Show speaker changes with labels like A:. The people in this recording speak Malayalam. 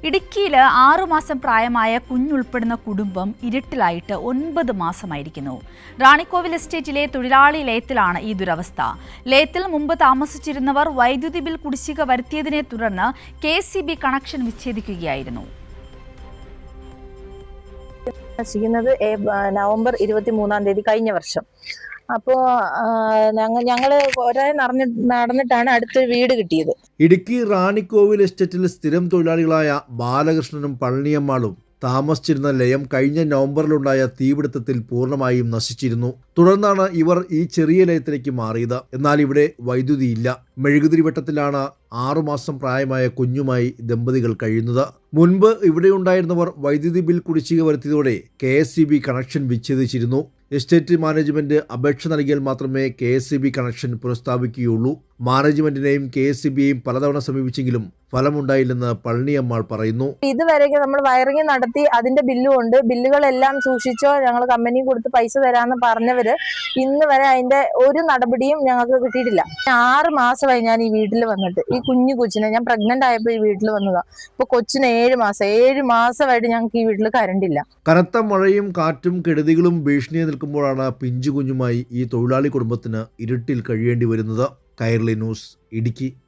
A: ഇടുക്കിയിൽ 6 മാസം പ്രായമായ കുഞ്ഞുൾപ്പെടുന്ന കുടുംബം ഇരുട്ടിലായിട്ട് 9 മാസമായിരിക്കുന്നു. റാണിക്കോവിൽ എസ്റ്റേറ്റിലെ തൊഴിലാളി ലയത്തിലാണ് ഈ ദുരവസ്ഥ. ലയത്തിൽ മുമ്പ് താമസിച്ചിരുന്നവർ വൈദ്യുതി ബിൽ കുടിശ്ശിക വരുത്തിയതിനെ തുടർന്ന് KCB കണക്ഷൻ വിച്ഛേദിക്കുകയായിരുന്നു.
B: നവംബർ 23-ാം തീയതി കഴിഞ്ഞ വർഷം. അപ്പോൾ ഞങ്ങള് കുറെ നടന്നിട്ടാണ് അടുത്ത വീട് കിട്ടിയത്.
C: ഇടുക്കി റാണിക്കോവിൽ എസ്റ്റേറ്റിൽ സ്ഥിരം തൊഴിലാളികളായ ബാലകൃഷ്ണനും പളനിയമ്മാളും താമസിച്ചിരുന്ന ലയം കഴിഞ്ഞ നവംബറിലുണ്ടായ തീപിടുത്തത്തിൽ പൂർണ്ണമായും നശിച്ചിരുന്നു. തുടർന്നാണ് ഇവർ ഈ ചെറിയ ലയത്തിലേക്ക് മാറിയത്. എന്നാൽ ഇവിടെ വൈദ്യുതിയില്ല. മെഴുകുതിരി വെട്ടത്തിലാണ് 6 മാസം പ്രായമായ കുഞ്ഞുമായി ദമ്പതികൾ കഴിയുന്നത്. മുൻപ് ഇവിടെ ഉണ്ടായിരുന്നവർ വൈദ്യുതി ബിൽ കുടിശ്ശിക വരുത്തിയതോടെ KSCB കണക്ഷൻ വിച്ഛേദിച്ചിരുന്നു. എസ്റ്റേറ്റ് മാനേജ്മെന്റ് അപേക്ഷ നൽകിയാൽ മാത്രമേ KSCB കണക്ഷൻ പുനഃസ്ഥാപിക്കുകയുള്ളൂ. മാനേജ്മെന്റിനെയും KSCBയെയും പലതവണ സമീപിച്ചെങ്കിലും ഫലമുണ്ടായില്ലെന്ന് പളനിയമ്മാൾ പറയുന്നു.
B: ഇതുവരെയൊക്കെ നമ്മൾ വയറിംഗ് നടത്തി, അതിന്റെ ബില്ലും ഉണ്ട്. ബില്ലുകളെല്ലാം സൂക്ഷിച്ചോ, ഞങ്ങൾ കമ്പനി കൊടുത്ത് പൈസ തരാമെന്ന് പറഞ്ഞവര് ഇന്ന് വരെ അതിന്റെ ഒരു നടപടിയും ഞങ്ങൾക്ക് കിട്ടിയിട്ടില്ല. 6 മാസമായി ഞാൻ ഈ വീട്ടിൽ വന്നിട്ട്. ഈ കൊച്ചിനെ ഞാൻ പ്രഗ്നന്റ് ആയപ്പോൾ ഈ വീട്ടിൽ വന്നതാ. ഇപ്പൊ കൊച്ചിന് 7 മാസമായിട്ട് ഞങ്ങൾക്ക് ഈ വീട്ടിൽ കറണ്ടില്ല.
C: കനത്ത മഴയും കാറ്റും കെടുതികളും ഭീഷണിയെ നിൽക്കുമ്പോഴാണ് പിഞ്ചു കുഞ്ഞുമായി ഈ തൊഴിലാളി കുടുംബത്തിന് ഇരുട്ടിൽ കഴിയേണ്ടി വരുന്നത്. കൈരളി ന്യൂസ്, ഇടുക്കി.